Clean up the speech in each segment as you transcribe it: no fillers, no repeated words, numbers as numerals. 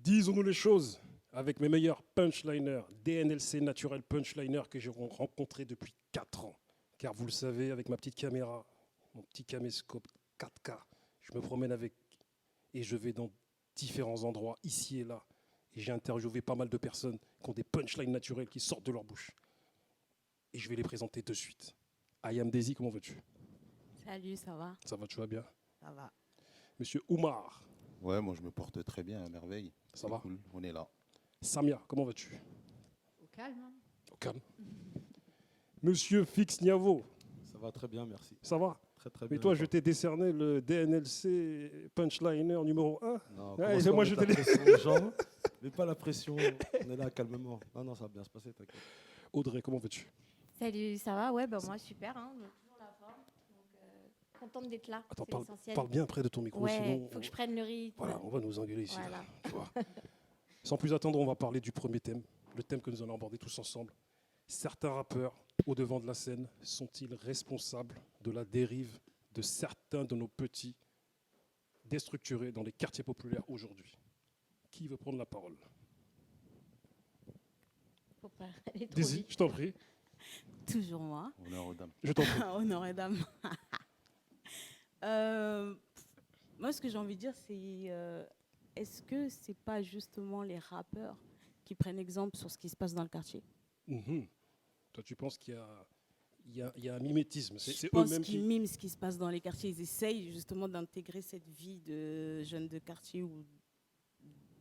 Disons-nous les choses, avec mes meilleurs punchliners, DNLC Naturel Punchliner que j'ai rencontré depuis 4 ans. Car vous le savez, avec ma petite caméra, mon petit caméscope 4K, je me promène avec et je vais dans différents endroits, ici et là. Et j'ai interviewé pas mal de personnes qui ont des punchlines naturels qui sortent de leur bouche. Et je vais les présenter de suite. Ayam Desi, comment vas-tu? Salut, ça va? Ça va, tu vas bien? Ça va. Monsieur Oumar, Ouais, moi je me porte très bien, à merveille. ça C'est va? cool, on est là. Samia, comment vas-tu? Au calme. Hein. Au calme. Monsieur Fix Niavo, Ça va très bien, merci. ça va? Très très bien. Mais toi, je t'ai décerné le DNLC Punchliner numéro 1. Non, Ouais, commence pas à moi, je mettre te la pression aux gens. Mais pas la pression, on est là calmement. Non, non, ça va bien se passer, t'inquiète. Audrey, comment vas-tu? Salut, ça va? Ouais, bah moi super, hein, toujours la forme. Donc, contente d'être là, Attends, c'est l'essentiel. parle bien près de ton micro, Ouais, sinon faut que je prenne le rythme. voilà, on va nous engueuler ici. Voilà. Là, tu vois. Sans plus attendre, on va parler du premier thème, le thème que nous allons aborder tous ensemble. Certains rappeurs, au devant de la scène, sont-ils responsables de la dérive de certains de nos petits déstructurés dans les quartiers populaires aujourd'hui? Qui veut prendre la parole? Faut pas aller trop Daisy, vite. je t'en prie. Toujours moi. Honneur aux dames. Je t'en prie. Honneur et dame. Moi, ce que j'ai envie de dire, c'est est-ce que c'est pas justement les rappeurs qui prennent exemple sur ce qui se passe dans le quartier? Mhm. Toi, tu penses qu'il y a un mimétisme. Je C'est pense eux-mêmes qu'ils qui... miment ce qui se passe dans les quartiers. Ils essayent justement d'intégrer cette vie de jeunes de quartier ou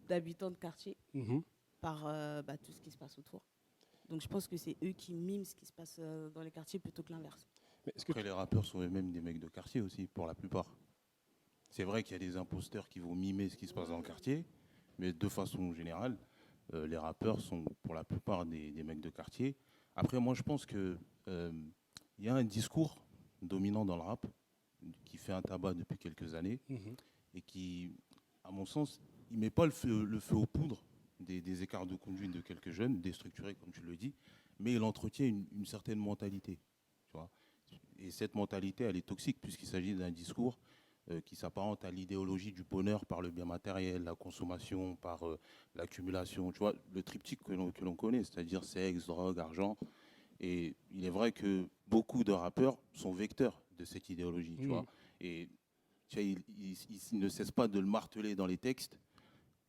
d'habitants de quartier Mhm. par tout ce qui se passe autour. Donc je pense que c'est eux qui miment ce qui se passe dans les quartiers plutôt que l'inverse. Mais est-ce que Après, les rappeurs sont eux-mêmes des mecs de quartier aussi, pour la plupart. C'est vrai qu'il y a des imposteurs qui vont mimer ce qui se passe dans le quartier, mais de façon générale, les rappeurs sont pour la plupart des mecs de quartier. Après, moi, je pense que il y a un discours dominant dans le rap qui fait un tabac depuis quelques années Mhm. et qui, à mon sens, il met pas le feu aux poudres des écarts de conduite de quelques jeunes, déstructurés comme tu le dis, mais il entretient une certaine mentalité. Tu vois. Et cette mentalité, elle est toxique puisqu'il s'agit d'un discours qui s'apparente à l'idéologie du bonheur par le bien matériel, la consommation, par l'accumulation. Tu vois, le triptyque que l'on connaît, c'est-à-dire sexe, drogue, argent. Et il est vrai que beaucoup de rappeurs sont vecteurs de cette idéologie. Tu vois. Et tu vois, ils ne cessent pas de le marteler dans les textes.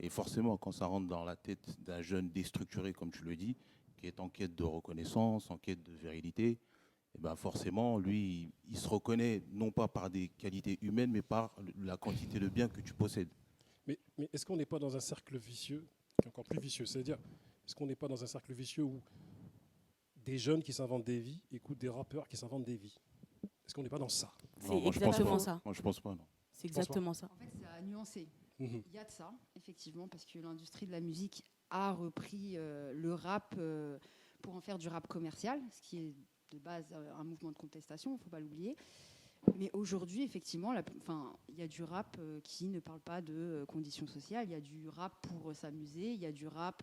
Et forcément, quand ça rentre dans la tête d'un jeune déstructuré, comme tu le dis, qui est en quête de reconnaissance, en quête de virilité, et ben forcément, lui, il se reconnaît non pas par des qualités humaines, mais par la quantité de biens que tu possèdes. Mais est-ce qu'on n'est pas dans un cercle vicieux, qui est encore plus vicieux? C'est-à-dire, est-ce qu'on n'est pas dans un cercle vicieux où des jeunes qui s'inventent des vies écoutent des rappeurs qui s'inventent des vies? Est-ce qu'on n'est pas dans ça? C'est Non, moi, je pense exactement pas. ça. Moi, je pense pas, non. C'est penses pas exactement ça. En fait, ça a nuancé. Mhm. Il y a de ça, effectivement, parce que l'industrie de la musique a repris le rap pour en faire du rap commercial, ce qui est de base un mouvement de contestation, il ne faut pas l'oublier. Mais aujourd'hui, effectivement, il y a du rap qui ne parle pas de conditions sociales, il y a du rap pour s'amuser, il y a du rap...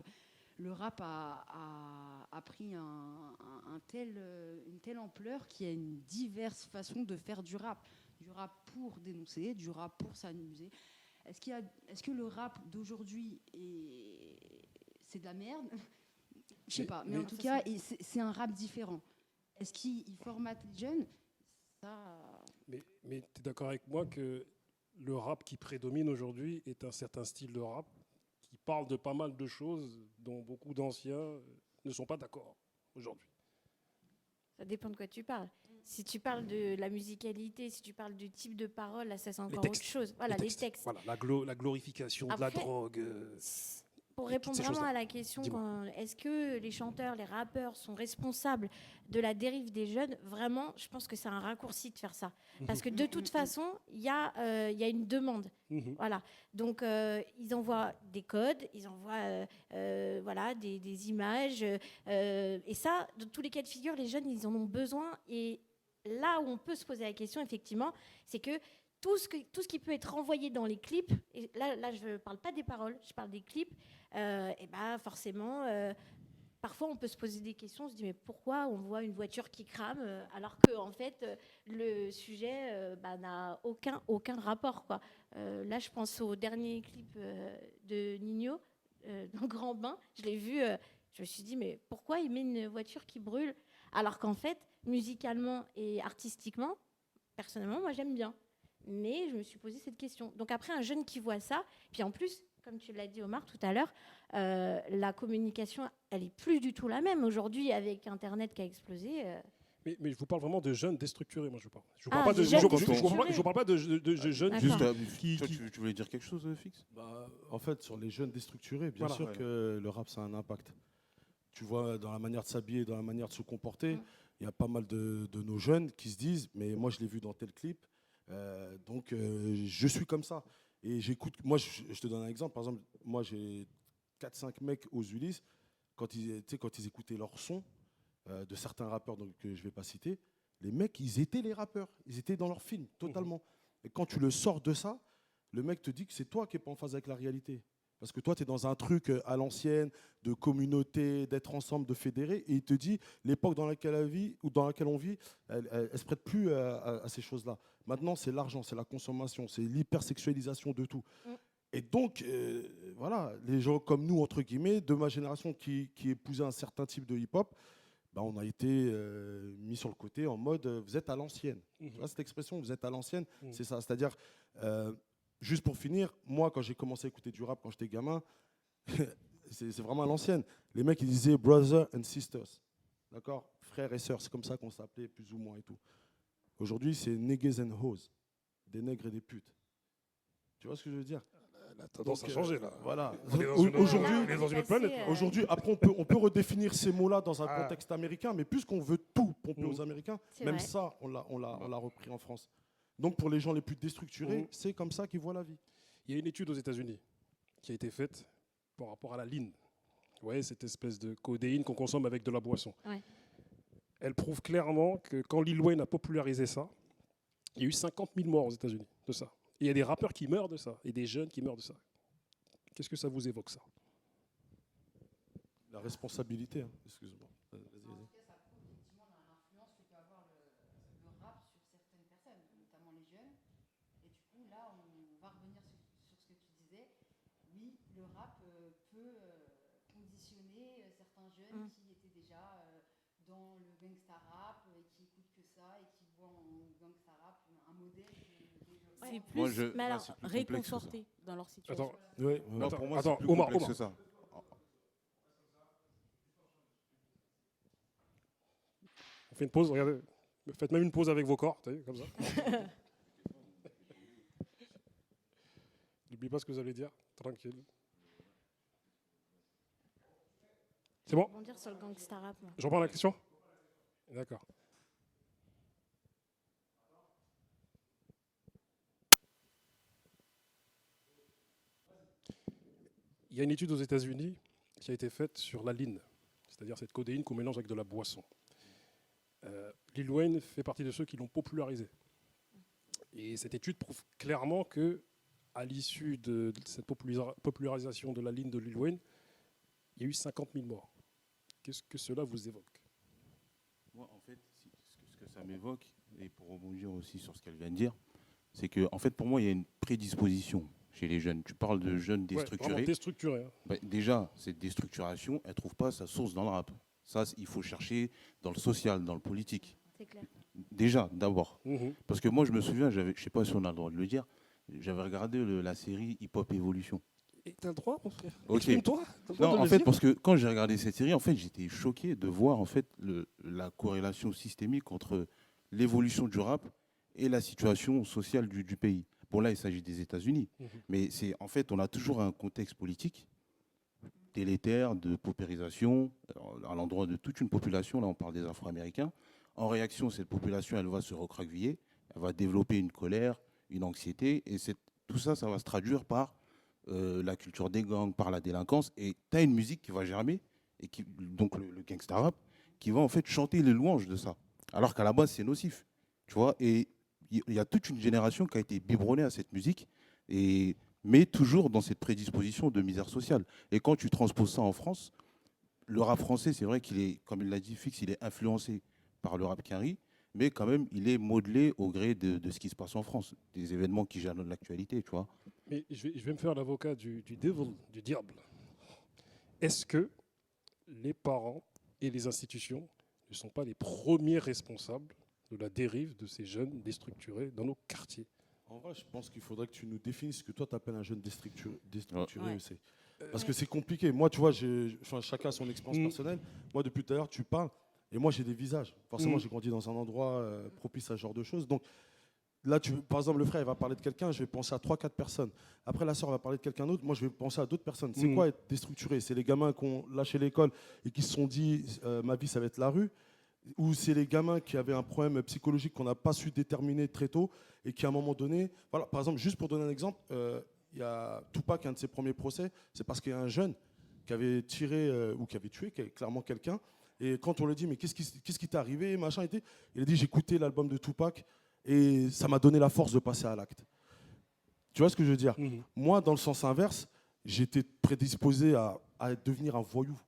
Le rap a pris une telle ampleur qu'il y a une diverse façon de faire du rap. Du rap pour dénoncer, du rap pour s'amuser. Est-ce que le rap d'aujourd'hui c'est de la merde? Je sais pas, mais en tout cas, c'est un rap différent. Est-ce qu'il formate les jeunes? Ça... Mais tu es d'accord avec moi que le rap qui prédomine aujourd'hui est un certain style de rap qui parle de pas mal de choses dont beaucoup d'anciens ne sont pas d'accord aujourd'hui. Ça dépend de quoi tu parles. Si tu parles de la musicalité, si tu parles du type de parole, là, ça c'est encore autre chose. Voilà, les textes. Voilà, la glorification de la Après, drogue. Pour toutes répondre ces vraiment choses-là. à la question, Dis-moi. est-ce que les chanteurs, les rappeurs sont responsables de la dérive des jeunes? Vraiment, je pense que c'est un raccourci de faire ça. Parce que de toute façon, il y a une demande. Mhm. Voilà. Donc, ils envoient des codes, ils envoient voilà, des images. Et ça, dans tous les cas de figure, les jeunes, ils en ont besoin. Et là où on peut se poser la question, effectivement, c'est que tout ce qui peut être envoyé dans les clips, et là je ne parle pas des paroles, je parle des clips, et ben forcément, parfois on peut se poser des questions, on se dit mais pourquoi on voit une voiture qui crame alors que en fait le sujet n'a aucun rapport quoi. Là je pense au dernier clip de Nino, dans Grand Bain. Je l'ai vu, je me suis dit, mais pourquoi il met une voiture qui brûle? Alors qu'en fait, musicalement et artistiquement, personnellement, moi, j'aime bien. Mais je me suis posé cette question. Donc après, un jeune qui voit ça, puis en plus, comme tu l'as dit, Omar, tout à l'heure, la communication, elle est plus du tout la même. Aujourd'hui, avec Internet qui a explosé... Mais je vous parle vraiment de jeunes déstructurés, moi je vous parle. Je vous Ah, parle pas de, des jeunes je vous déstructurés. parle pas de jeunes D'accord. Juste, qui, toi, qui- tu voulais dire quelque chose, Fix? Bah, en fait, sur les jeunes déstructurés, bien Voilà. sûr Ouais. que le rap, ça a un impact. Tu vois, dans la manière de s'habiller, dans la manière de se comporter, Mm. il y a pas mal de nos jeunes qui se disent, mais moi, je l'ai vu dans tel clip, donc je suis comme ça. Et j'écoute, moi, je te donne un exemple. Par exemple, moi, j'ai 4-5 mecs aux Ulysses, quand ils écoutaient leur son de certains rappeurs donc, que je ne vais pas citer, les mecs, ils étaient les rappeurs. Ils étaient dans leur film, totalement. Et quand tu le sors de ça, le mec te dit que c'est toi qui n'es pas en phase avec la réalité. Parce que toi, tu es dans un truc à l'ancienne, de communauté, d'être ensemble, de fédérer. Et il te dit, l'époque dans laquelle on vit, elle ne se prête plus à ces choses-là. Maintenant, c'est l'argent, c'est la consommation, c'est l'hypersexualisation de tout. Mm. Et donc, voilà, les gens comme nous, entre guillemets, de ma génération qui épousaient un certain type de hip-hop, bah, on a été mis sur le côté en mode vous êtes à l'ancienne. Tu vois cette expression, vous êtes à l'ancienne, c'est ça. C'est-à-dire, juste pour finir, moi, quand j'ai commencé à écouter du rap quand j'étais gamin, c'est vraiment à l'ancienne. Les mecs, ils disaient brothers and sisters. D'accord? Frères et sœurs, c'est comme ça qu'on s'appelait plus ou moins et tout. Aujourd'hui, c'est niggas and hoes. Des nègres et des putes. Tu vois ce que je veux dire? La tendance Donc, a changé là. Voilà. On est dans une- Aujourd'hui, on est dans une autre planète. là. Aujourd'hui, après, on peut redéfinir ces mots-là dans un Ah. contexte américain, mais puisqu'on veut tout pomper aux Américains, C'est même vrai. ça, on l'a repris en France. Donc, pour les gens les plus déstructurés, c'est comme ça qu'ils voient la vie. Il y a une étude aux États-Unis qui a été faite par rapport à la ligne. Vous voyez, cette espèce de codéine qu'on consomme avec de la boisson. Ouais. Elle prouve clairement que quand Lil Wayne a popularisé ça, il y a eu 50 000 morts aux États-Unis de ça. Et il y a des rappeurs qui meurent de ça, et des jeunes qui meurent de ça. Qu'est-ce que ça vous évoque, ça? La responsabilité, hein. Excuse-moi. Vas-y, vas-y. Ça prouve effectivement l'influence que peut avoir le rap sur certaines personnes, notamment les jeunes. Et du coup, là, on va revenir sur ce que tu disais. Oui, le rap peut conditionner certains jeunes qui étaient déjà dans le gangsta rap et qui écoutent que ça et qui voient en gangsta rap un modèle de développement. C'est plus, Moi, mais alors, c'est plus complexe que ça. réconforté dans leur situation. Attends, Ouais, ouais. Non, Attends, pour moi, attends, c'est plus Omar, complexe Omar. que ça. on fait une pause, regardez. Faites même une pause avec vos corps, t'as vu, comme ça. N'oubliez pas ce que vous allez dire, tranquille. C'est bon? Rebondir sur le gangsta rap. moi. Je reprends la question? D'accord. Il y a une étude aux États-Unis qui a été faite sur la ligne, c'est-à-dire cette codéine qu'on mélange avec de la boisson. Lil Wayne fait partie de ceux qui l'ont popularisé. Et cette étude prouve clairement que, à l'issue de cette popularisation de la ligne de Lil Wayne, il y a eu 50 000 morts. Qu'est-ce que cela vous évoque? Moi, en fait, ce que ça m'évoque, et pour rebondir aussi sur ce qu'elle vient de dire, c'est que, en fait, pour moi, il y a une prédisposition chez les jeunes. Tu parles de jeunes Ouais, vraiment déstructurés. déstructuré. Hein. Bah, déjà, cette déstructuration, elle ne trouve pas sa source dans le rap. Ça, il faut chercher dans le social, dans le politique. C'est clair. Déjà, d'abord. Mhm. Parce que moi, je me souviens, je ne sais pas si on a le droit de le dire, j'avais regardé la série Hip Hop Evolution. Et t'as le droit, mon frère? Ok. Exprime-toi. T'as le droit Non, de en le fait, dire. parce que quand j'ai regardé cette série, en fait, j'étais choqué de voir en fait la corrélation systémique entre l'évolution du rap et la situation sociale du pays. Bon, là, il s'agit des États-Unis, mais c'est en fait, on a toujours un contexte politique délétère de paupérisation à l'endroit de toute une population. Là, on parle des Afro-Américains. En réaction, cette population, elle va se recroqueviller, elle va développer une colère, une anxiété, et tout ça, ça va se traduire par la culture des gangs, par la délinquance, et tu as une musique qui va germer, et donc le gangsta rap, qui va en fait chanter les louanges de ça, alors qu'à la base c'est nocif, tu vois, et il y a toute une génération qui a été biberonnée à cette musique, mais toujours dans cette prédisposition de misère sociale. Et quand tu transposes ça en France, le rap français, c'est vrai qu'il est, comme il l'a dit Fix, il est influencé par le rap quinri, mais quand même, il est modelé au gré de ce qui se passe en France, des événements qui jalonnent l'actualité, tu vois. Mais je vais me faire l'avocat du devil, du diable. est-ce que les parents et les institutions ne sont pas les premiers responsables de la dérive de ces jeunes déstructurés dans nos quartiers? En vrai, je pense qu'il faudrait que tu nous définisses ce que toi, tu appelles un jeune déstructuré. Ouais. C'est- Parce que c'est compliqué. Moi, tu vois, chacun a son expérience personnelle. Moi, depuis tout à l'heure, tu parles. Et moi, j'ai des visages. Forcément, j'ai grandi dans un endroit propice à ce genre de choses. Donc, là, par exemple, le frère, il va parler de quelqu'un, je vais penser à 3-4 personnes. Après, la soeur va parler de quelqu'un d'autre, moi, je vais penser à d'autres personnes. C'est quoi être déstructuré? C'est les gamins qui ont lâché l'école et qui se sont dit, ma vie, ça va être la rue? Ou c'est les gamins qui avaient un problème psychologique qu'on n'a pas su déterminer très tôt et qui, à un moment donné... Voilà, par exemple, juste pour donner un exemple, il y a Tupac, un de ses premiers procès, c'est parce qu'il y a un jeune qui avait tiré ou qui avait tué clairement quelqu'un. Et quand on lui dit, mais qu'est-ce qui t'est arrivé, machin, il a dit, j'ai écouté l'album de Tupac et ça m'a donné la force de passer à l'acte. Tu vois ce que je veux dire? Moi, dans le sens inverse, j'étais prédisposé à devenir un voyou.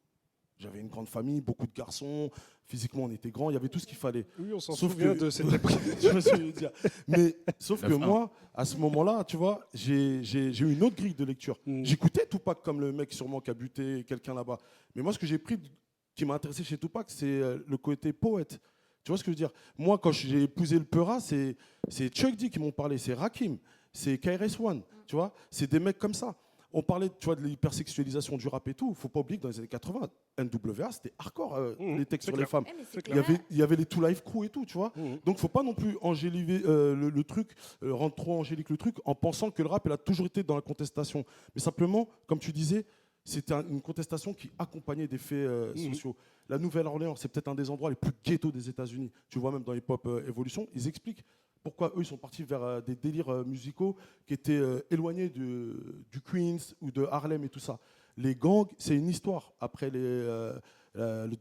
J'avais une grande famille, beaucoup de garçons, physiquement on était grands, il y avait tout ce qu'il fallait. Oui, on s'en Sauf souvient que- de cette époque. Tu vois ce que je veux dire? Mais sauf La que fin. moi, à ce moment-là, tu vois, j'ai eu une autre grille de lecture. J'écoutais Tupac comme le mec sûrement qui a buté quelqu'un là-bas. Mais moi, ce que j'ai pris, qui m'a intéressé chez Tupac, c'est le côté poète. Tu vois ce que je veux dire? Moi, quand j'ai épousé le Peura, c'est Chuck D qui m'ont parlé, c'est Rakim, c'est KRS-One, tu vois? C'est des mecs comme ça. On parlait, tu vois, de l'hypersexualisation du rap et tout. Faut pas oublier que dans les années 80, NWA, c'était hardcore, les textes c'est sur clair. les femmes. Eh, mais c'est Il y avait les Two Life Crew et tout, tu vois. Donc, faut pas non plus angéliser le truc, rendre trop angélique le truc, en pensant que le rap, il a toujours été dans la contestation. Mais simplement, comme tu disais, c'était une contestation qui accompagnait des faits sociaux. La Nouvelle-Orléans, c'est peut-être un des endroits les plus ghettos des États-Unis. Tu vois, même dans Hip Hop Evolution, ils expliquent pourquoi eux, ils sont partis vers des délires musicaux qui étaient éloignés du Queens ou de Harlem et tout ça. Les gangs, c'est une histoire. Après le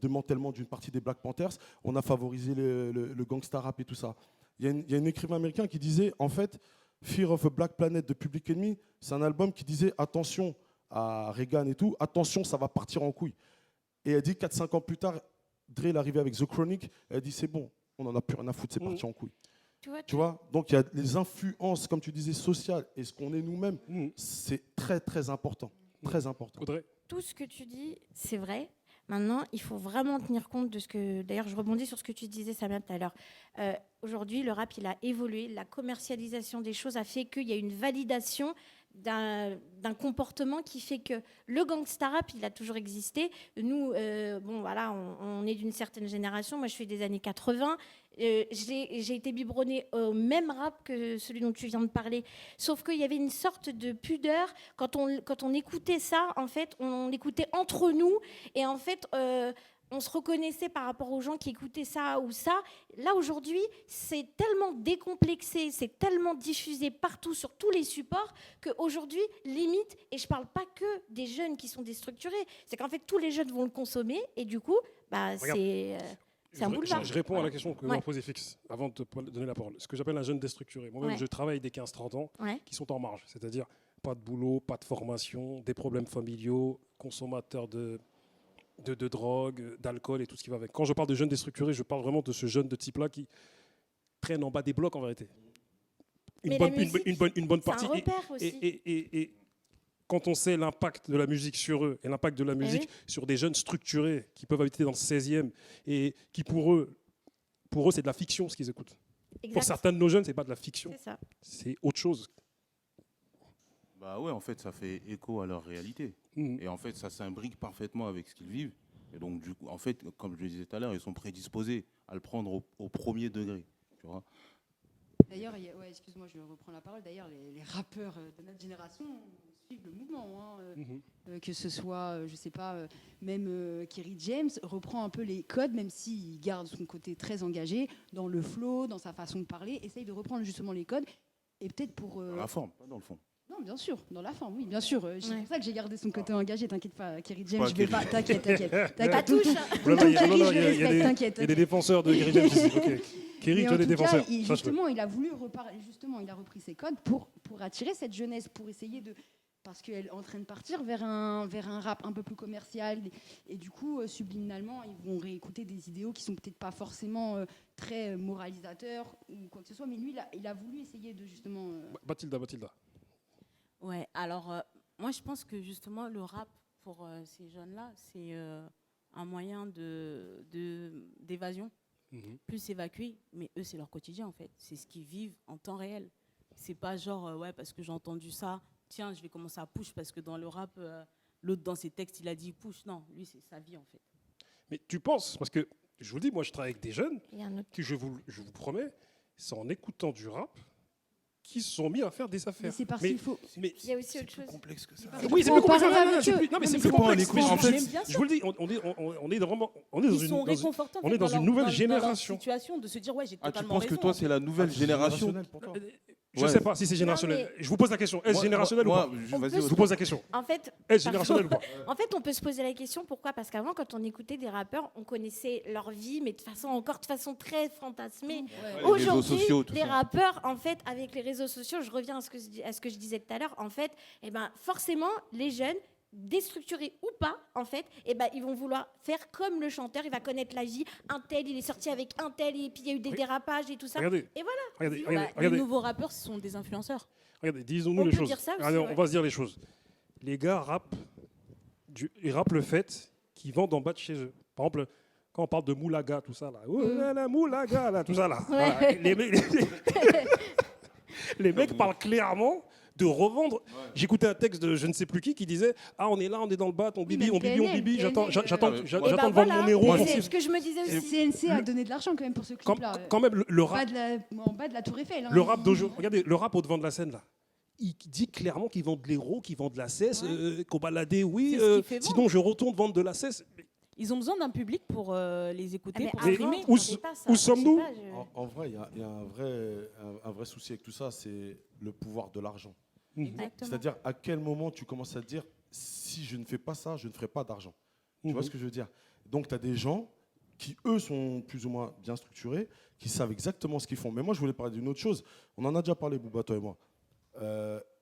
démantèlement d'une partie des Black Panthers, on a favorisé le gangsta rap et tout ça. Il y a un écrivain américain qui disait, en fait, Fear of a Black Planet de Public Enemy, c'est un album qui disait, attention à Reagan et tout, attention, ça va partir en couille. Et elle dit, 4-5 ans plus tard, Dre est arrivé avec The Chronic, elle dit, c'est bon, on n'en a plus rien à foutre, c'est parti en couille. Tu vois, donc il y a les influences, comme tu disais, sociales et ce qu'on est nous-mêmes, c'est très très important. Très important. Audrey? Tout ce que tu dis, c'est vrai. Maintenant, il faut vraiment tenir compte de ce que... D'ailleurs, je rebondis sur ce que tu disais, Samia, tout à l'heure. Aujourd'hui, le rap, il a évolué. La commercialisation des choses a fait qu'il y a une validation d'un comportement qui fait que le gangsta rap, il a toujours existé. Nous, bon, voilà, on est d'une certaine génération. Moi, je suis des années 80. J'ai été biberonnée au même rap que celui dont tu viens de parler. Sauf qu'il y avait une sorte de pudeur. Quand on écoutait ça, en fait, on l'écoutait entre nous. Et en fait... on se reconnaissait par rapport aux gens qui écoutaient ça ou ça. Là, aujourd'hui, c'est tellement décomplexé, c'est tellement diffusé partout sur tous les supports qu'aujourd'hui, limite, et je ne parle pas que des jeunes qui sont déstructurés, c'est qu'en fait, tous les jeunes vont le consommer et du coup, bah, c'est un boulevard. Je réponds à la question que Ouais. m'a posée Fix avant de te donner la parole. Ce que j'appelle un jeune déstructuré. Moi-même, Ouais. je travaille avec des 15-30 ans Ouais. qui sont en marge. C'est-à-dire pas de boulot, pas de formation, des problèmes familiaux, consommateurs de drogue, d'alcool et tout ce qui va avec. Quand je parle de jeunes déstructurés, je parle vraiment de ce jeune de type-là qui traîne en bas des blocs en vérité. Mais la musique, Une bonne c'est partie. un repère aussi. Et quand on sait l'impact de la musique sur eux et l'impact de la musique oui. sur des jeunes structurés qui peuvent habiter dans le 16e et qui pour eux c'est de la fiction ce qu'ils écoutent. Exact. Pour certains de nos jeunes, c'est pas de la fiction, C'est ça. c'est autre chose. Bah ouais, en fait, ça fait écho à leur réalité. Et en fait, ça s'imbrique parfaitement avec ce qu'ils vivent. Et donc, du coup, en fait, comme je le disais tout à l'heure, ils sont prédisposés à le prendre au premier degré. Tu vois. D'ailleurs, ouais, excuse-moi, je reprends la parole. D'ailleurs, les rappeurs de notre génération suivent le mouvement. Que ce soit, je sais pas, même Kerry James reprend un peu les codes, même s'il garde son côté très engagé dans le flow, dans sa façon de parler, essaye de reprendre justement les codes. Et peut-être pour... Dans la forme, pas dans le fond. Non, bien sûr, dans la forme, oui, bien sûr. C'est Ouais. pour ça que j'ai gardé son côté engagé, t'inquiète pas, Kerry James, Pas je vais Kerry. pas... T'inquiète. Pas touche. Oh là là, il y a- Kerry, non, non, je il y a- il y a respecte, des- t'inquiète. il y a des défenseurs de Kerry James ici. Ok. Kerry, Mais tu en as des tout cas, défenseurs. justement, il a voulu reparler. Justement, il a repris ses codes pour attirer cette jeunesse, pour essayer de, parce qu'elle est en train de partir vers un rap un peu plus commercial, et du coup, subliminalement, ils vont réécouter des idéaux qui sont peut-être pas forcément très moralisateurs ou quoi que ce soit. Mais lui, il a voulu essayer de justement. Bathilda. Ouais, alors moi je pense que justement le rap, pour ces jeunes-là, c'est un moyen d'évasion, plus s'évacuer, mais eux, c'est leur quotidien en fait. C'est ce qu'ils vivent en temps réel. C'est pas genre, ouais, parce que j'ai entendu ça, tiens, je vais commencer à push parce que dans le rap, l'autre dans ses textes, il a dit push. Non, lui, c'est sa vie en fait. Mais tu penses, parce que je vous le dis, moi je travaille avec des jeunes Il y a un autre- qui, je vous promets, c'est en écoutant du rap qui se sont mis à faire des Mais affaires. c'est parce Mais- qu'il faut. mais- Il y a aussi C'est autre plus chose. complexe que ça. parce oui, c'est faut plus complexe. en parler Non, non, avec c'est eux. plus- non, mais c'est mais plus c'est pas un complexe. écoute, Mais en je- fait. je vous le dis, on est vraiment, on est dans Ils sont une, réconfortants. on est dans une nouvelle génération. Situation de se dire, ouais, j'ai Ah, tu totalement penses que raison, toi, en c'est la nouvelle génération? Générationnel pour toi. Je Ouais. sais pas si c'est générationnel. Je vous pose la question. Est-ce générationnel ou pas Vas-y, On peut Je vous Oscar. pose la question. En fait, Est-ce générationnel ou pas En fait, on peut se poser la question pourquoi? Parce qu'avant, quand on écoutait des rappeurs, on connaissait leur vie, mais de façon très fantasmée. Les réseaux Aujourd'hui, sociaux, tout les ça. rappeurs, en fait, avec les réseaux sociaux, je reviens à ce que je disais tout à l'heure, en fait, eh ben, forcément, les jeunes, déstructurés ou pas, en fait, eh ben, ils vont vouloir faire comme le chanteur, il va connaître la vie, un tel, il est sorti avec un tel, et puis il y a eu des Oui. dérapages et tout ça. Regardez. Et voilà. Regardez, Bah, regardez, Les regardez, nouveaux rappeurs, ce sont des influenceurs. regardez, disons-nous On les peut choses. dire ça aussi, Regardez, ouais. on va se dire les choses. Les gars rappent, ils rappent le fait qu'ils vendent en bas de chez eux. Par exemple, quand on parle de moulaga, tout ça là, oh là là, moulaga, là, tout ça là. Voilà. Les mecs parlent clairement de revendre. J'écoutais un texte de je ne sais plus qui disait ah on est là, on est dans le bat, on bibi, mais on bibi, on PNL, bibi. J'attends PNL, j'attends Et ben de vendre voilà, mon héros. et c'est ce que je me disais aussi. CNC a donné de l'argent quand même pour ce Quand, clip-là. quand même le En rap, bas de la Tour Eiffel. hein. le rap d'aujourd'hui. Regardez le rap au devant de la scène là. Il dit clairement qu'ils vendent de l'héros, qu'ils vendent de la cesse, qu'on baladait, oui. C'est ce qui fait vendre. Sinon je retourne vendre de la cesse. Ils ont besoin d'un public pour les écouter, Mais pour avant, exprimer. où on savait pas ça. où Je sais sommes-nous pas, je- En vrai, il y a un vrai souci avec tout ça, c'est le pouvoir de l'argent. Exactement. C'est-à-dire à quel moment tu commences à te dire si je ne fais pas ça, je ne ferai pas d'argent. Tu vois ce que je veux dire? Donc tu as des gens qui, eux, sont plus ou moins bien structurés, qui savent exactement ce qu'ils font. Mais moi, je voulais parler d'une autre chose. On en a déjà parlé, Bouba, toi et moi.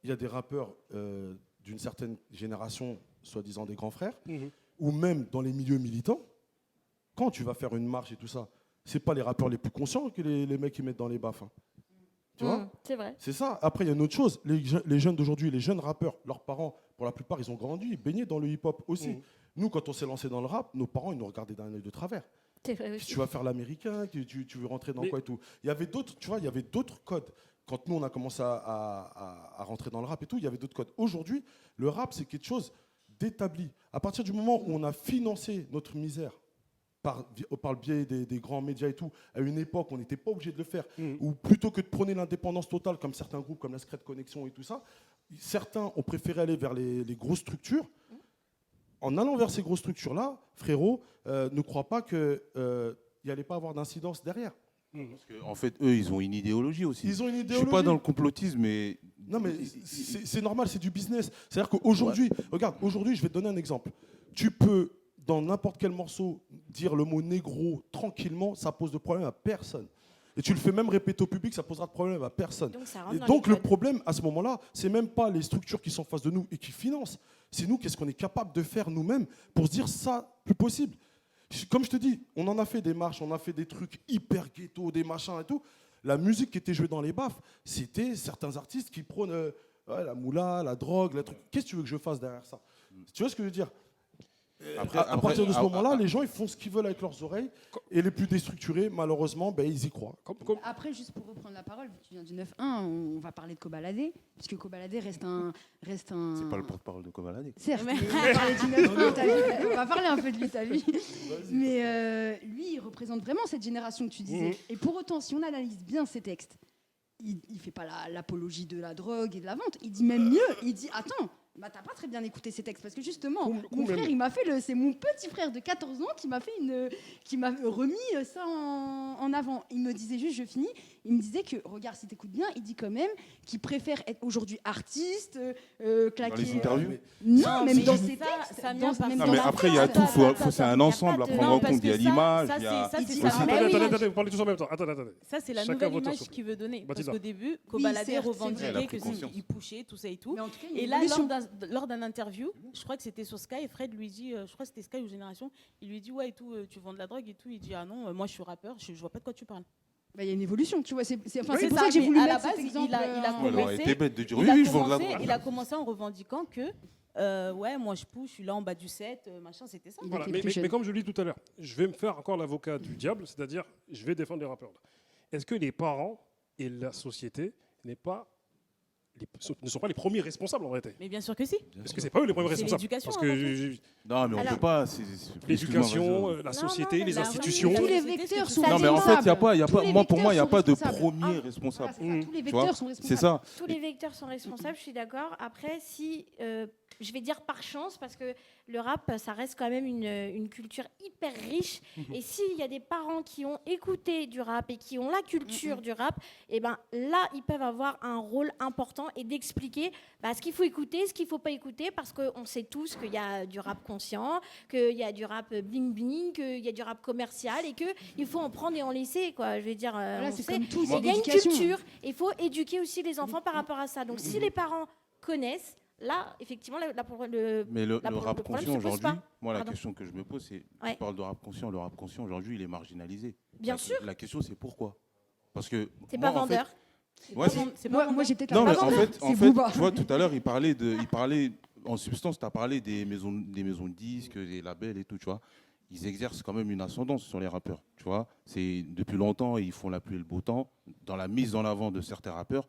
Il y a des rappeurs d'une certaine génération, soi-disant des grands frères, ou même dans les milieux militants. Quand tu vas faire une marche et tout ça, c'est pas les rappeurs les plus conscients que les mecs qui mettent dans les baffes. Hein. Tu vois? C'est vrai. C'est ça. Après, il y a une autre chose. Les jeunes d'aujourd'hui, les jeunes rappeurs, leurs parents, pour la plupart, ils ont grandi, baignés dans le hip-hop aussi. Nous, quand on s'est lancé dans le rap, nos parents, ils nous regardaient d'un œil de travers. C'est vrai Si aussi. tu vas faire l'américain, que tu veux rentrer dans Mais- quoi et tout. Il y avait d'autres, tu vois, il y avait d'autres codes. Quand nous, on a commencé à rentrer dans le rap et tout, il y avait d'autres codes. Aujourd'hui, le rap, c'est quelque chose d'établi. À partir du moment où on a financé notre misère par le biais des grands médias et tout, à une époque, on n'était pas obligé de le faire, ou plutôt que de prôner l'indépendance totale, comme certains groupes, comme la Secret Connection et tout ça, certains ont préféré aller vers les grosses structures. En allant vers ces grosses structures-là, frérot, ne crois pas qu'il n'y allait pas avoir d'incidence derrière. Parce que, en fait, eux, ils ont une idéologie aussi. Ils ont une Je idéologie. suis pas dans le complotisme, mais Non, mais c'est normal, c'est du business. C'est-à-dire qu'aujourd'hui, regarde, aujourd'hui, je vais te donner un exemple. Tu peux, dans n'importe quel morceau, dire le mot négro tranquillement, ça pose de problème à personne. Et tu le fais même répéter au public, ça posera de problème à personne. Donc, ça rentre Et dans donc les le codes. problème à ce moment-là, c'est même pas les structures qui sont en face de nous et qui financent. C'est nous, qu'est-ce qu'on est capable de faire nous-mêmes pour se dire ça, plus possible. Comme je te dis, on en a fait des marches, on a fait des trucs hyper ghetto, des machins et tout. La musique qui était jouée dans les baffes, c'était certains artistes qui prônent la moula, la drogue, les trucs. Qu'est-ce que tu veux que je fasse derrière ça? Tu vois ce que je veux dire? À partir de ce moment-là, les gens ils font ce qu'ils veulent avec leurs oreilles. Et les plus déstructurés, malheureusement, ben, ils y croient. Après, juste pour reprendre la parole, vu que tu viens du 9-1, on va parler de Kobalade, puisque Kobalade reste un. c'est pas le porte-parole de Kobalade. Certes, Mais- mais on va parler du 9-1, t'as vu. On va parler un peu de lui, t'as vu. Mais lui, il représente vraiment cette génération que tu disais. Et pour autant, si on analyse bien ses textes, il ne fait pas l'apologie de la drogue et de la vente. Il dit même mieux, il dit attends, bah, t'as pas très bien écouté ces textes parce que justement, mon frère, il m'a fait c'est mon petit frère de 14 ans qui m'a fait qui m'a remis ça en avant. Il me disait juste, je finis, il me disait que regarde si t'écoutes bien, il dit quand même qu'il préfère être aujourd'hui artiste, claquer. Dans les interviews. Non, même c'est dans ça, ses textes. ça vient parce même Non, que- mais dans après, il y a la tout. phrase. C'est un ensemble à prendre en parce compte. Il y a que l'image, ça, il y a. ça, Il c'est dit la ça. même Mais oui. image. Attendez, vous parlez tous en même temps. Attendez. Ça, c'est la Chacun nouvelle votre image tour. qu'il veut donner. Parce Mathilda. qu'au début, Kobalade certes, c'est vrai. Elle a revendiquait pris conscience. qu'il pushait, tout ça et tout. Mais en tout cas, il y a Et une là, évolution. lors d'un interview, je crois que c'était sur Sky, Fred lui dit, je crois que c'était Sky ou Génération, il lui dit ouais et tout, tu vends de la drogue et tout. Il dit ah non, moi je suis rappeur, je vois pas de quoi tu parles. Bah, il y a une évolution, tu vois. C'est Oui, pour c'est ça ça, que j'ai mais voulu à la mettre cet base, exemple. il a Ouais, elle aurait commencé- été bête de dire Il oui, a oui, je vends de la commencé- drogue. il a commencé en revendiquant que Ouais, moi je pousse, je suis là en bas du set, machin, c'était ça. Il Voilà, était mais, plus mais jeune. comme je le dis tout à l'heure, je vais me faire encore l'avocat du diable, c'est-à-dire je vais défendre les rappeurs. Est-ce que les parents et la société ne sont pas les premiers responsables en réalité? Mais bien sûr que si. Est-ce que c'est pas eux les premiers C'est responsables? l'éducation, Parce avant que Non, mais on Alors, peut pas. l'éducation, Excuse-moi, la Non, société, non, les bah oui, institutions. mais Tous les C'était vecteurs ce sont que non, mais en fait, responsables. il y a pas, Tous les moi, pour moi, il n'y a vecteurs pas de sont responsables. premier Voilà, responsable. c'est ça, tous les Tu vecteurs vois, sont responsables. C'est ça. Tous les vecteurs sont responsables, je suis d'accord. Après, si je vais dire par chance, parce que le rap, ça reste quand même une culture hyper riche. Et s'il y a des parents qui ont écouté du rap et qui ont la culture du rap, et ben là, ils peuvent avoir un rôle important et d'expliquer ce qu'il faut écouter, ce qu'il ne faut pas écouter, parce qu'on sait tous qu'il y a du rap conscient, qu'il y a du rap bling bling, qu'il y a du rap commercial et qu'il faut en prendre et en laisser, quoi. Je veux dire, Voilà, on c'est sait, comme tout, il c'est y a une l'éducation. culture, et il faut éduquer aussi les enfants par rapport à ça. Donc si les parents connaissent, là, effectivement, Mais le le rap problème conscient se pose aujourd'hui, pas. moi, la Pardon. question que je me pose, c'est Ouais. tu parles de rap conscient. Le rap conscient, aujourd'hui, il est marginalisé. Bien La- sûr. La question, c'est pourquoi? Parce que. c'est moi, pas en fait- vendeur. Ouais, c'est- C'est pas Moi, j'ai peut-être Non, un mais pas en vendeur. fait, C'est Booba. tu vois, tout à l'heure, il parlait en substance, tu as parlé des maisons de disques, des labels et tout, tu vois. Ils exercent quand même une ascendance sur les rappeurs, tu vois. C'est depuis longtemps, ils font la pluie et le beau temps dans la mise en avant de certains rappeurs.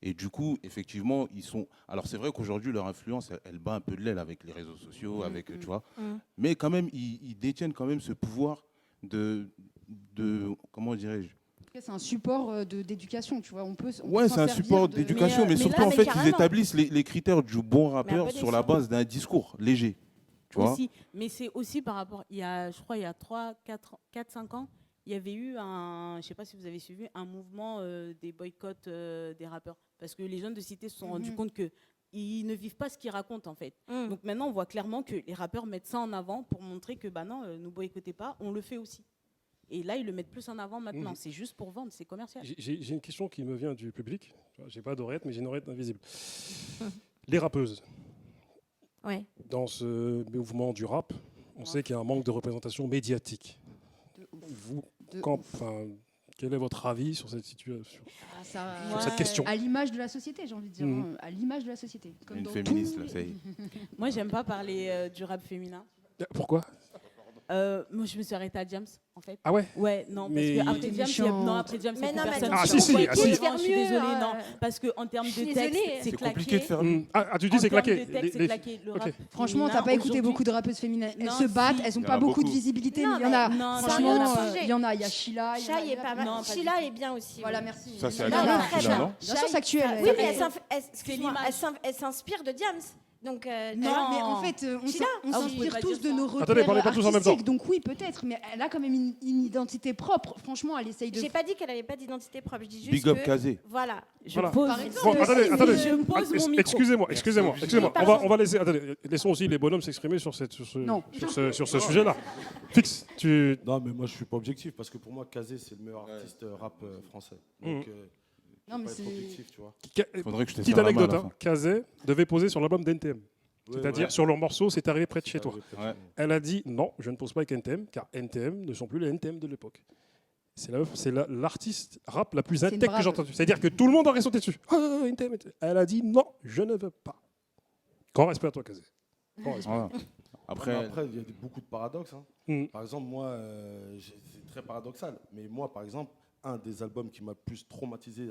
Et du coup, effectivement, ils sont. Alors, c'est vrai qu'aujourd'hui, leur influence, elle bat un peu de l'aile avec les réseaux sociaux, avec, tu vois. Mais quand même, ils détiennent quand même ce pouvoir de comment dirais-je? C'est un support d'éducation, tu vois. On peut Ouais, s'en c'est un servir support de- d'éducation, mais mais surtout, là, en mais fait, ils carrément. établissent les critères du bon rappeur bon sur la escient. base d'un discours léger. Tu vois? aussi, mais c'est aussi par rapport, je crois, il y a 3, 4, 5 ans, il y avait eu je ne sais pas si vous avez suivi, un mouvement des boycotts des rappeurs. Parce que les jeunes de cité se sont rendus compte qu'ils ne vivent pas ce qu'ils racontent, en fait. Donc maintenant, on voit clairement que les rappeurs mettent ça en avant pour montrer que, non, ne boycottez pas, on le fait aussi. Et là, ils le mettent plus en avant maintenant. C'est juste pour vendre, c'est commercial. J'ai une question qui me vient du public. J'ai pas d'oreillette, mais j'ai une oreillette invisible. Les rappeuses, Ouais. dans ce mouvement du rap, on sait qu'il y a un manque de représentation médiatique. Vous, de quel est votre avis sur cette situation, Ah, ça- sur cette question? À l'image de la société, j'ai envie de dire. Mhm. À l'image de la société. Comme Une dans féministe, tous là, les- ça y est. Moi, j'aime pas parler du rap féminin. Pourquoi? Moi, je me suis arrêtée à James, en fait. Ah ouais? Ouais, non, Mais- parce que après T'es James, méchante. non, après James, Mais c'est non, plus mais personne. attends, Ah, si, si, Ouais, ah, si. non, je Faire suis mieux, désolée, non. Parce qu'en termes je suis de texte, désolée. c'est C'est claqué. compliqué de faire mieux. Tu dis c'est En termes claqué. de texte, c'est claqué. Le Ok. rap Franchement, féminin, t'as pas écouté aujourd'hui- beaucoup de rappeuses féminines. Elles Non, se battent, si. elles ont Il y en pas a beaucoup de beaucoup. visibilité. Non, mais il y en a. mais- Non, Franchement, non, non, il y en a. Il y a Sheila. il y en a- Shai est pas mal. Non, pas du Sheila tout. est bien aussi. Voilà, oui. merci. Ça, c'est Il y en a actuel, là. très Sheila, bien. non Bien sûr, c'est actuel. Oui, mais Elle- excuse-moi, l'image. elle s'inspire de Diams. Donc, Non, mais en fait, on Sheila. on Ah oui, s'inspire pas tous dire de ça. nos repères Attendez, parlez pas tous en même temps. artistiques, donc oui, peut-être, mais elle a quand même une identité propre. Franchement, elle essaye de. j'ai pas dit qu'elle avait pas d'identité propre. Je dis juste Big up que Kazé. voilà. Je Voilà. pose. Par exemple, Bon, attendez. Je pose mon micro. Excusez-moi. On va laisser. Attendez, laissons aussi les bonhommes s'exprimer sur Non. ce sujet-là. Fixe, tu. Non, mais moi, je suis pas objectif parce que pour moi, Kazé, c'est le meilleur artiste rap français. Donc, Non, mais pas être c'est. objectif, tu vois. Faudrait que je te Petite serre la main à anecdote, la hein. Kazé devait poser sur l'album d'NTM. Ouais, C'est-à-dire ouais. sur leur morceau, c'est arrivé près de chez Ça toi. arrive peut-être Ouais. chez moi. Elle a dit non, je ne pose pas avec NTM, car NTM ne sont plus les NTM de l'époque. C'est l'artiste rap la plus une intègre que brave. j'ai entendue. C'est-à-dire que tout le monde aurait sauté dessus. Ah, NTM, NTM. Elle a dit non, je ne veux pas. Grand respect à toi, Kazé. Grand respect. Voilà. Mais Après, Après, il y a beaucoup de paradoxes. Hein. Mm. Par exemple, moi, c'est très paradoxal, mais moi, par exemple, un des albums qui m'a le plus traumatisé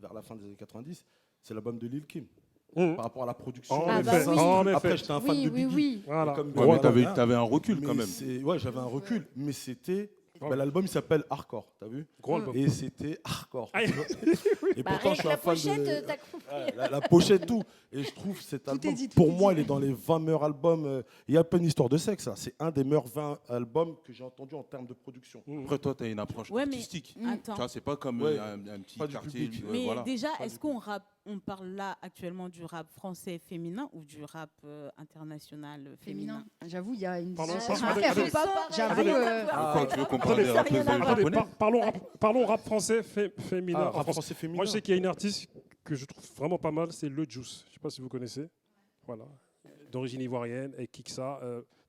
vers la fin des années 90, c'est l'album de Lil Kim. Mm. Par rapport à la production. En les effet, instruments. en effet. Après, j'étais un fan Oui, de oui, Biggie. oui. Voilà. Comme ouais, mais t'avais un recul quand Mais même. Ouais, j'avais un recul, mais c'était. Ouais. Bah, l'album il s'appelle Hardcore, t'as vu? Gros album. Et c'était hardcore. Ah, tu vois. Et Bah, pourtant, rien je que suis la un fan pochette, de. t'as compris. Ouais, la pochette, tout. Et je trouve cet Tout album, est dit, tout pour est moi, dit. il est dans les 20 meilleurs albums. Il y a pas une histoire de sexe, ça. C'est un des meilleurs 20 albums que j'ai entendu en termes de production. Après, toi, tu as une approche Ouais, mais- artistique. Attends. Tu vois, c'est pas comme Ouais. un petit Pas du quartier. public. Mais voilà. déjà, Pas est-ce du qu'on parle là actuellement du rap français féminin ou du rap international féminin? Féminin. J'avoue, il y a une. Pardon, Ah, pardon, ah, attendez. J'avoue, Attendez. Pourquoi tu veux qu'on parle Attendez, des ça a rappeuses rien à voir. Attendez, japonaises parlons rap français féminin. Ah, en rap France. français féminin. Moi, je sais qu'il y a une artiste que je trouve vraiment pas mal, c'est Le Juice. Je ne sais pas si vous connaissez. Voilà. D'origine ivoirienne, elle kick ça.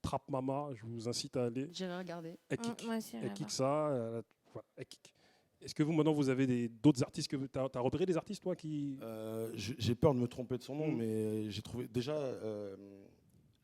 Trap Mama, je vous incite à aller. J'irai regarder. Elle kick, Moi aussi, elle kick ça. Voilà, elle kick. Est-ce que vous, maintenant, vous avez d'autres artistes que tu as repéré des artistes, toi, qui. J'ai peur de me tromper de son nom, Mm. mais j'ai trouvé déjà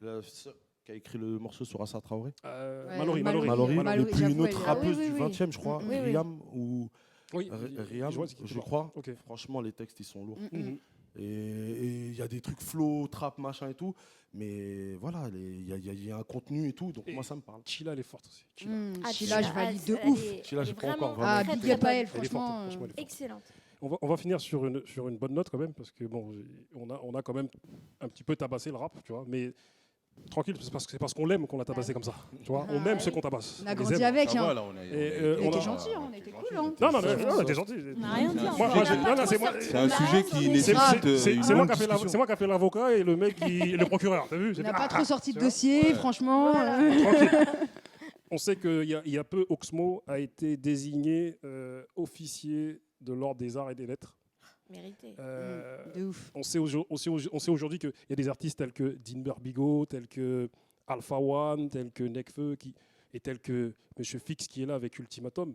qui a écrit le morceau sur Assa Traoré. Ouais, Mallory. Mallory, et puis une j'avoue, autre elle est- rappeuse oui, oui, du oui. 20e, je crois, Oui, oui. Riam, ou Oui, Riam, je vois ce qu'il je dit. crois. Ok. Franchement, les textes, ils sont lourds. Mhm. Et il y a des trucs flow, trap, machin et tout. Mais voilà, il y a un contenu et tout. Donc Et- moi, ça me parle. Chila, elle est forte aussi. Chila. Ah, Sheila, je valide de elle ouf. est- Sheila, elle j'ai est pas encore vraiment Ah, très, big très up à bonne. elle, Elle est forte, franchement. franchement, elle est forte. Excellente. On va finir sur une bonne note quand même, parce que bon, on a quand même un petit peu tabassé le rap, tu vois, mais tranquille, c'est parce qu'on l'aime qu'on l'a tabassé comme ça, tu vois. On Ah, aime oui. ceux qu'on tabasse. On a les grandi aime. avec. Ça hein. va, là, on a Et, été- on était a- gentils, on était cool. Hein. Non, on était gentils. On n'a rien dit. C'est un hein. Moi, sujet- j'ai- non, non, c'est moi. C'est un sujet qui C'est nécessite une c'est moi longue qui a fait discussion. c'est moi qui a fait l'avocat et le mec le procureur, t'as vu? On J'ai n'a fait, pas trop sorti de tu vois. dossier, Ouais. franchement. Tranquille. On sait qu'il y a peu, Oxmo a été désigné officier de l'ordre des arts et des lettres. Mérité. De ouf. On sait aujourd'hui qu'il y a des artistes tels que Dean Burbigo, tels que Alpha One, tels que Nekfeu, et tels que Monsieur Fix qui est là avec Ultimatum,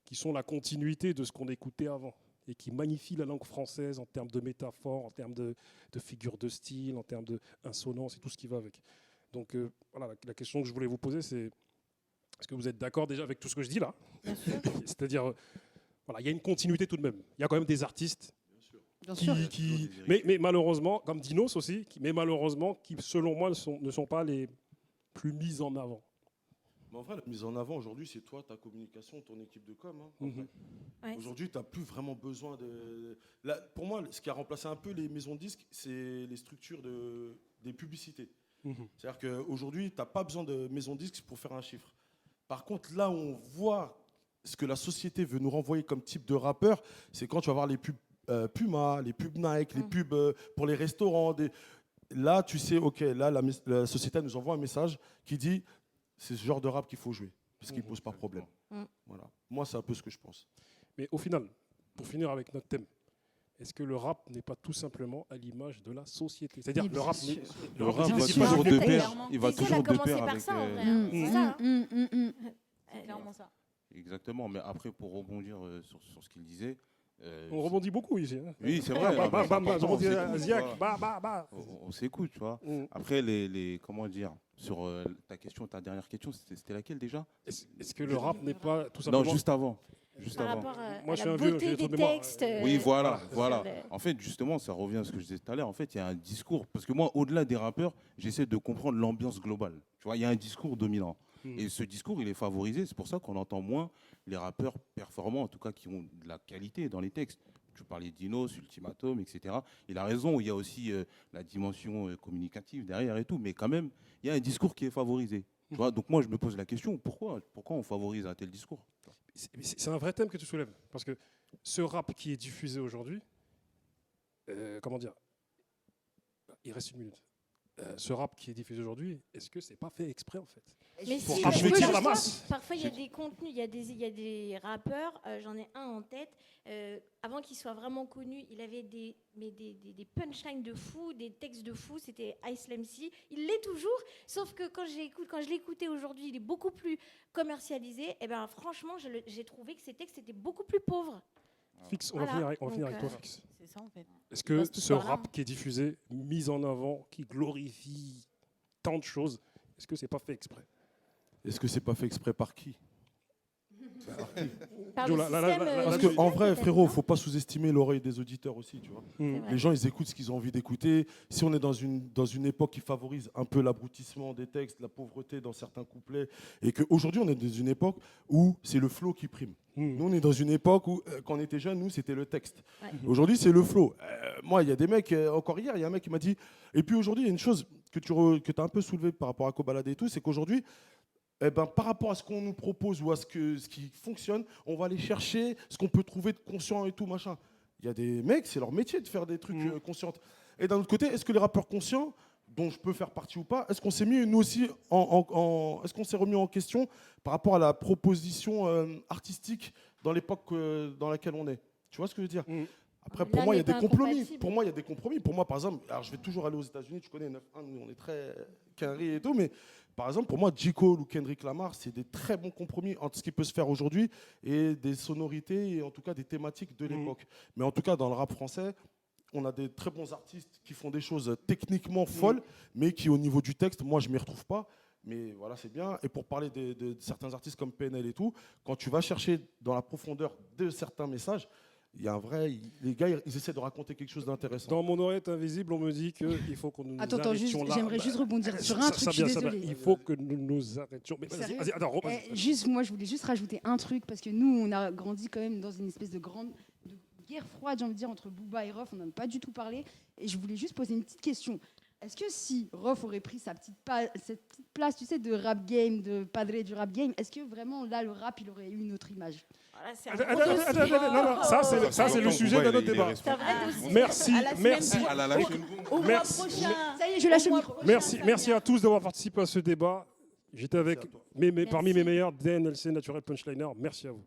qui sont la continuité de ce qu'on écoutait avant et qui magnifient la langue française en termes de métaphores, en termes de figures de style, en termes d'insonance et tout ce qui va avec. Donc voilà, la question que je voulais vous poser, c'est est-ce que vous êtes d'accord déjà avec tout ce que je dis là? Bien sûr. C'est-à-dire, voilà, il y a une continuité tout de même. Il y a quand même des artistes Bien sûr. mais malheureusement, comme Dinos aussi, mais malheureusement, qui selon moi ne sont pas les plus mis en avant. Mais en vrai, la mise en avant aujourd'hui, c'est toi, ta communication, ton équipe de com. Hein, en Mhm. vrai. Ouais, Aujourd'hui, tu n'as plus vraiment besoin de. Là, pour moi, ce qui a remplacé un peu les maisons de disques, c'est les structures des publicités. Mhm. C'est-à-dire qu'aujourd'hui, tu n'as pas besoin de maison de disques pour faire un chiffre. Par contre, là où on voit ce que la société veut nous renvoyer comme type de rappeur, c'est quand tu vas voir les pubs Puma, les pubs Nike, les pubs pour les restaurants. Là, tu sais, ok, là, la société nous envoie un message qui dit c'est ce genre de rap qu'il faut jouer, parce qu'il ne pose pas problème. Mm. Voilà. Moi, c'est un peu ce que je pense. Mais au final, pour finir avec notre thème, est-ce que le rap n'est pas tout simplement à l'image de la société? C'est-à-dire Oui, le bien rap, sûr. Le rap rap va n'existe pas toujours du de tout. pair. Il va Diesel a toujours de commencé pair par avec. ça, en vrai. Mm, C'est ça. C'est clairement ça. Exactement, mais après, pour rebondir sur ce qu'il disait. On rebondit beaucoup ici. Hein. Oui, c'est vrai. Bam, bam, bam, on je rebondis à s'écoute, Ziak, voilà. bah, bah, bah. On s'écoute, tu vois. Mm. Après, comment dire, sur ta dernière question, c'était laquelle déjà? Est-ce que le rap n'est pas tout Non, simplement... juste avant. Juste Par avant. rapport Moi, à je suis la un vieux, beauté j'ai trop des de mémoire. textes. Oui, voilà, sur voilà. le- En fait, justement, ça revient à ce que je disais tout à l'heure. En fait, il y a un discours. Parce que moi, au-delà des rappeurs, j'essaie de comprendre l'ambiance globale. Tu vois, il y a un discours dominant. Et ce discours, il est favorisé. C'est pour ça qu'on entend moins les rappeurs performants, en tout cas qui ont de la qualité dans les textes. Je parlais de Dinos, Ultimatum, etc. Il a raison, il y a aussi la dimension communicative derrière et tout. Mais quand même, il y a un discours qui est favorisé. Tu vois, donc moi, je me pose la question, pourquoi on favorise un tel discours? C'est un vrai thème que tu soulèves. Parce que ce rap qui est diffusé aujourd'hui, comment dire, il reste une minute. Ce rap qui est diffusé aujourd'hui, est-ce que c'est pas fait exprès en fait? Mais Pour si, racheter parce que la parfois- masse. Parfois, il y a des contenus, il y a des rappeurs, j'en ai un en tête, avant qu'il soit vraiment connu, il avait des punchlines de fou, des textes de fou, c'était Ice MC. Il l'est toujours, sauf que quand je l'écoutais aujourd'hui, il est beaucoup plus commercialisé. Et ben franchement, j'ai trouvé que ses textes étaient beaucoup plus pauvres. Fix, on va Voilà. finir avec toi, Donc, Fix. C'est ça en fait. Est-ce Il que passe tous ce par là, rap hein. qui est diffusé, mis en avant, qui glorifie tant de choses, est-ce que c'est pas fait exprès? Est-ce que c'est pas fait exprès par qui? Par Jo, le là, système, Parce là, que musical, en vrai, peut-être, frérot, non faut pas sous-estimer l'oreille des auditeurs aussi, tu vois. Hmm. vrai. Les gens, ils écoutent ce qu'ils ont envie d'écouter. Si on est dans une époque qui favorise un peu l'abrutissement des textes, la pauvreté dans certains couplets, et qu'aujourd'hui, on est dans une époque où c'est le flow qui prime. Hmm. Nous, on est dans une époque où, quand on était jeune, nous, c'était le texte. Ouais. Aujourd'hui, c'est le flow. Moi, il y a des mecs, encore hier, il y a un mec qui m'a dit. Et puis aujourd'hui, il y a une chose que tu as un peu soulevée par rapport à Kobalade et tout, c'est qu'aujourd'hui, par rapport à ce qu'on nous propose ou à ce qui fonctionne, on va aller chercher ce qu'on peut trouver de conscient et tout, machin. Il y a des mecs, c'est leur métier de faire des trucs conscients. Et d'un autre côté, est-ce que les rappeurs conscients, dont je peux faire partie ou pas, est-ce qu'on s'est mis, nous aussi, est-ce qu'on s'est remis en question par rapport à la proposition artistique dans l'époque dans laquelle on est? Tu vois ce que je veux dire? Après, pour L'un moi, il y a n'est des pas compromis. incompatible. Pour moi, il y a des compromis. Pour moi, par exemple, alors je vais toujours aller aux États-Unis, tu connais 9-1, nous, on est très carré et tout, mais par exemple, pour moi, J. Cole ou Kendrick Lamar, c'est des très bons compromis entre ce qui peut se faire aujourd'hui et des sonorités et en tout cas des thématiques de l'époque. Mais en tout cas, dans le rap français, on a des très bons artistes qui font des choses techniquement folles, mais qui, au niveau du texte, moi, je ne m'y retrouve pas. Mais voilà, c'est bien. Et pour parler de certains artistes comme PNL et tout, quand tu vas chercher dans la profondeur de certains messages, il y a un vrai. Les gars, ils essaient de raconter quelque chose d'intéressant. Dans mon oreille invisible, on me dit qu'il faut que nous nous Attends, arrêtions là. j'aimerais juste rebondir sur un truc, je suis désolée. Il faut que nous nous arrêtions. Mais vas-y, Sérieux vas-y, attends, Juste, moi, je voulais juste rajouter un truc, parce que nous, on a grandi quand même dans une espèce de guerre froide, j'ai envie de dire, entre Booba et Rof. On n'en a pas du tout parlé. Et je voulais juste poser une petite question. Est-ce que si Rof aurait pris cette petite place, tu sais, de rap game, de padré du rap game, est-ce que vraiment, là, le rap, il aurait eu une autre image? Voilà, c'est un Attends, gros dossier. non, ça c'est le sujet de notre débat. C'est un vrai dossier. Merci, À la semaine merci. pro- Elle a lâché une bombe. Au mois Merci. prochain. Ça y est, je lâche le Au mois micro. prochain, Merci à tous d'avoir participé à ce débat. J'étais avec à toi. parmi mes Merci. meilleurs DNLC Naturel Punchliner. Merci à vous.